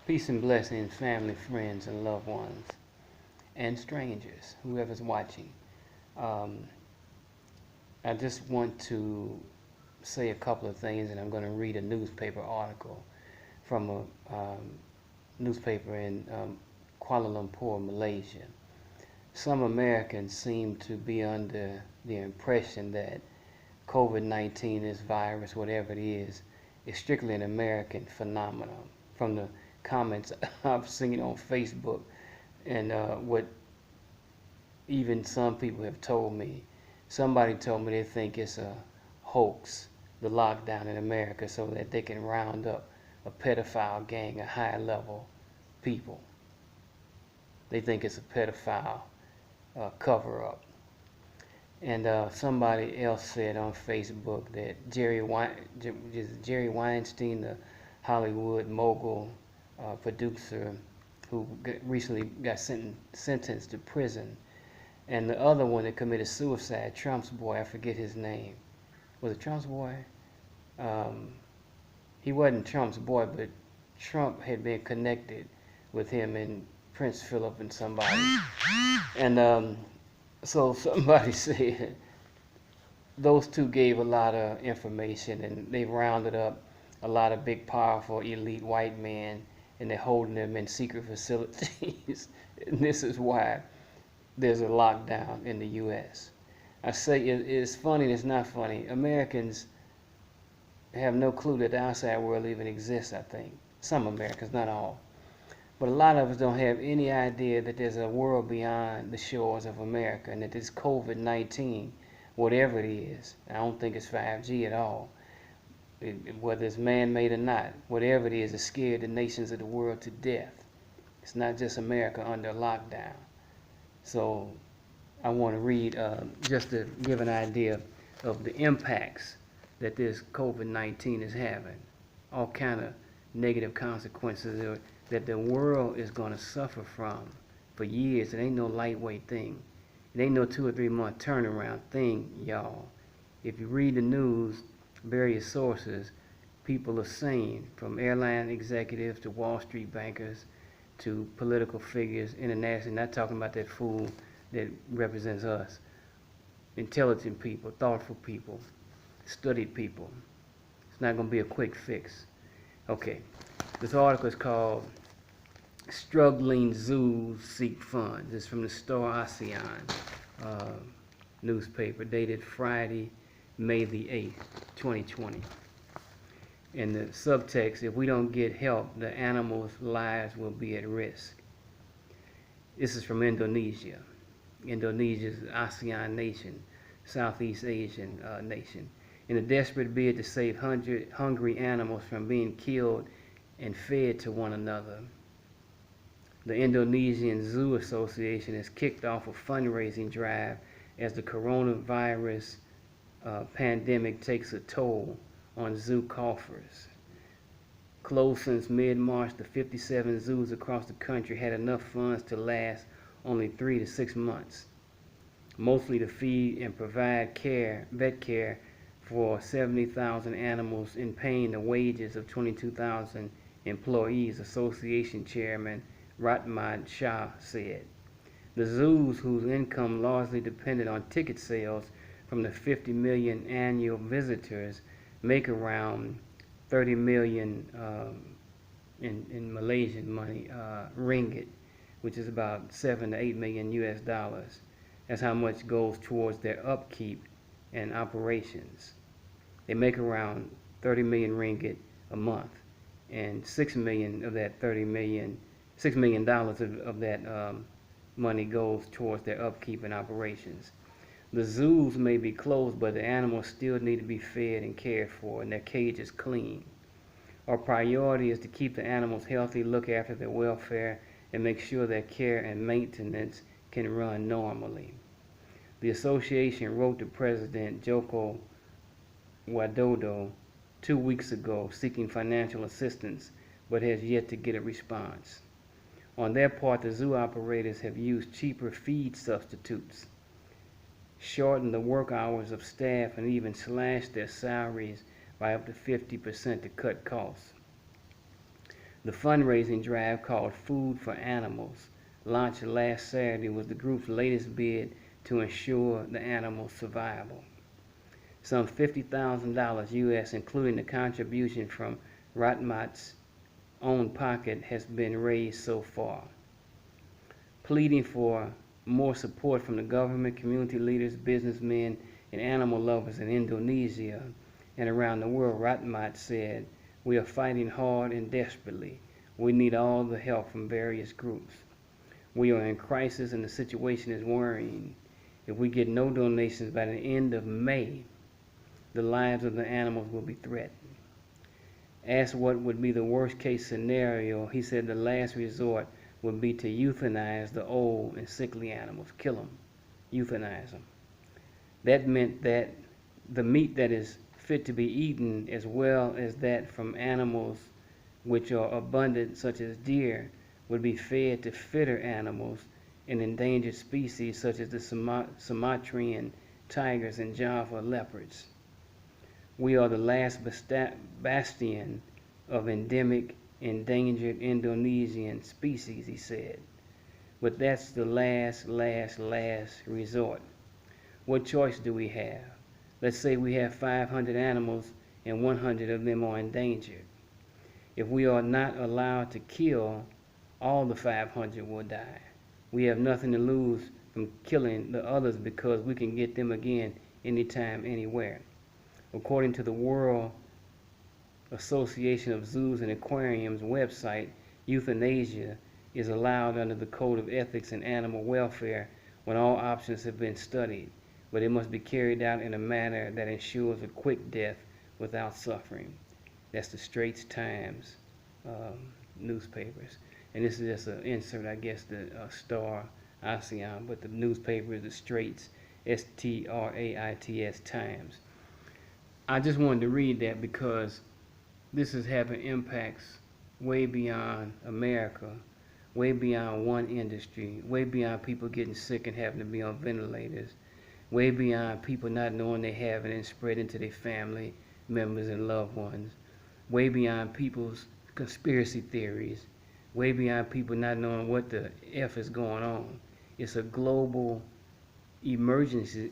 Peace and blessings, family, friends, and loved ones, and strangers, whoever's watching. Um, I just want to say a couple of things, and I'm going to read a newspaper article from a newspaper in Kuala Lumpur, Malaysia. Some Americans seem to be under the impression that COVID-19, this virus, whatever it is strictly an American phenomenon. From the comments I've seen on Facebook and what even some people have told me, somebody told me they think it's a hoax, the lockdown in America, so that they can round up a pedophile gang of high level people. They think it's a pedophile cover up. And somebody else said on Facebook that Jerry Weinstein, the Hollywood mogul producer who recently got sentenced to prison, and the other one that committed suicide, Trump's boy, I forget his name. Was it Trump's boy? He wasn't Trump's boy, but Trump had been connected with him and Prince Philip and somebody. And so somebody said those two gave a lot of information, and they rounded up a lot of big, powerful, elite white men, and they're holding them in secret facilities. And this is why there's a lockdown in the U.S. I say it's funny and it's not funny. Americans have no clue that the outside world even exists, I think. Some Americans, not all. But a lot of us don't have any idea that there's a world beyond the shores of America, and that this COVID-19, whatever it is, I don't think it's 5G at all, whether it's man-made or not, whatever it is, it scared the nations of the world to death. It's not just America under lockdown. So I want to read just to give an idea of the impacts that this COVID-19 is having, all kind of negative consequences that the world is going to suffer from for years. It ain't no lightweight thing. It ain't no 2 or 3 month turnaround thing, y'all. If you read the news, various sources, people are saying, from airline executives to Wall Street bankers to political figures internationally, not talking about that fool that represents us, intelligent people, thoughtful people, studied people. It's not going to be a quick fix. Okay, this article is called Struggling Zoos Seek Funds. It's from the Star ASEAN newspaper, dated Friday, May the 8th, 2020. In the subtext, if we don't get help, the animals' lives will be at risk. This is from Indonesia. Indonesia is an ASEAN nation, Southeast Asian nation. In a desperate bid to save hungry animals from being killed and fed to one another, the Indonesian Zoo Association has kicked off a fundraising drive as the coronavirus pandemic takes a toll on zoo coffers. Closed since mid-March, the 57 zoos across the country had enough funds to last only 3 to 6 months, mostly to feed and provide vet care for 70,000 animals and paying the wages of 22,000 employees, Association Chairman Ratmad Shah said. The zoos, whose income largely depended on ticket sales from the 50 million annual visitors, make around 30 million in Malaysian money, ringgit, which is about 7 to 8 million US dollars. That's how much goes towards their upkeep and operations. They make around 30 million ringgit a month, and 6 million of that 30 million, $6 million of that money goes towards their upkeep and operations. The zoos may be closed, but the animals still need to be fed and cared for, and their cages clean. Our priority is to keep the animals healthy, look after their welfare, and make sure their care and maintenance can run normally. The association wrote to President Joko Widodo 2 weeks ago seeking financial assistance, but has yet to get a response. On their part, the zoo operators have used cheaper feed substitutes, shortened the work hours of staff, and even slashed their salaries by up to 50% to cut costs. The fundraising drive called Food for Animals, launched last Saturday, was the group's latest bid to ensure the animals' survival. Some $50,000 US, including the contribution from Ratmat's own pocket, has been raised so far. Pleading for more support from the government, community leaders, businessmen, and animal lovers in Indonesia and around the world, Ratmat said, "We are fighting hard and desperately. We need all the help from various groups. We are in crisis and the situation is worrying. If we get no donations by the end of May, the lives of the animals will be threatened." Asked what would be the worst case scenario, he said the last resort would be to euthanize the old and sickly animals, kill them, euthanize them. That meant that the meat that is fit to be eaten, as well as that from animals which are abundant, such as deer, would be fed to fitter animals and endangered species such as the Sumatran tigers and Java leopards. We are the last bastion of endemic, endangered Indonesian species, he said. But that's the last resort. What choice do we have? Let's say we have 500 animals and 100 of them are endangered. If we are not allowed to kill, all the 500 will die. We have nothing to lose from killing the others because we can get them again anytime, anywhere. According to the World Association of Zoos and Aquariums website, euthanasia is allowed under the Code of Ethics and Animal Welfare when all options have been studied, but it must be carried out in a manner that ensures a quick death without suffering. That's the Straits Times newspapers. And this is just an insert, I guess, the Star ASEAN, but the newspaper is the Straits, Straits Times. I just wanted to read that because this is having impacts way beyond America, way beyond one industry, way beyond people getting sick and having to be on ventilators, way beyond people not knowing they have it and spreading to their family members and loved ones, way beyond people's conspiracy theories, way beyond people not knowing what the F is going on. It's a global emergency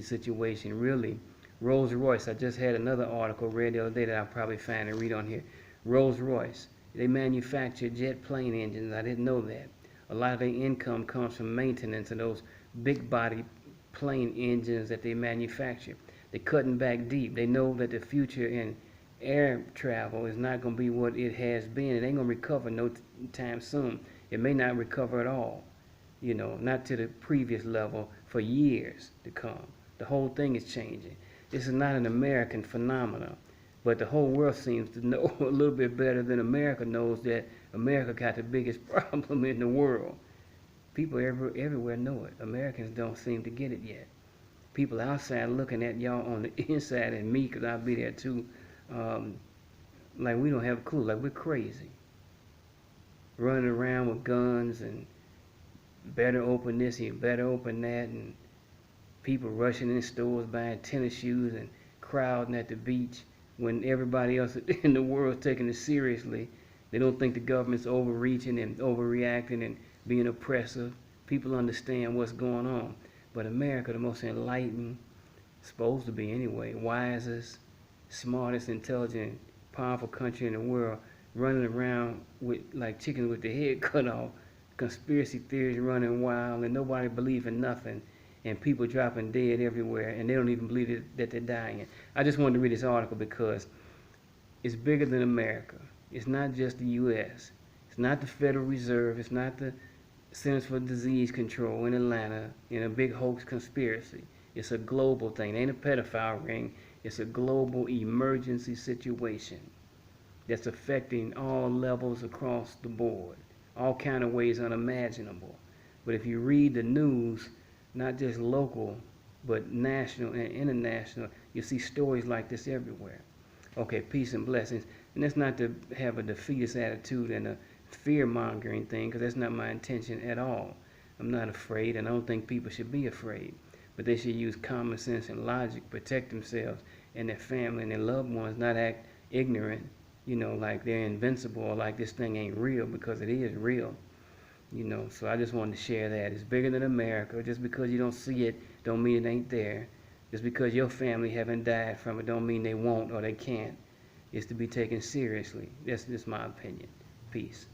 situation, really. Rolls-Royce, I just had another article read the other day that I'll probably find and read on here. Rolls-Royce, they manufacture jet plane engines. I didn't know that. A lot of their income comes from maintenance of those big body plane engines that they manufacture. They're cutting back deep. They know that the future in air travel is not going to be what it has been. It ain't going to recover no time soon. It may not recover at all, not to the previous level for years to come. The whole thing is changing. This is not an American phenomenon, but the whole world seems to know a little bit better than America knows that America got the biggest problem in the world. People everywhere know it. Americans don't seem to get it yet. People outside looking at y'all on the inside, and me, because I'll be there too, like we don't have a clue, like we're crazy. Running around with guns and better open this and better open that, and people rushing in stores buying tennis shoes and crowding at the beach when everybody else in the world is taking it seriously. They don't think the government's overreaching and overreacting and being oppressive. People understand what's going on. But America, the most enlightened, supposed to be anyway, wisest, smartest, intelligent, powerful country in the world, running around with like chickens with their head cut off, conspiracy theories running wild, and nobody believing nothing. And people dropping dead everywhere, and they don't even believe that they're dying. I just wanted to read this article because it's bigger than America. It's not just the U.S. It's not the Federal Reserve. It's not the Centers for Disease Control in Atlanta in a big hoax conspiracy. It's a global thing. It ain't a pedophile ring. It's a global emergency situation that's affecting all levels across the board, all kind of ways unimaginable. But if you read the news, not just local, but national and international, you see stories like this everywhere. Okay, peace and blessings. And that's not to have a defeatist attitude and a fear-mongering thing, because that's not my intention at all. I'm not afraid, and I don't think people should be afraid. But they should use common sense and logic, protect themselves and their family and their loved ones, not act ignorant, you know, like they're invincible or like this thing ain't real, because it is real. You know, so I just wanted to share that. It's bigger than America. Just because you don't see it don't mean it ain't there. Just because your family haven't died from it don't mean they won't or they can't. It's to be taken seriously. That's just my opinion. Peace.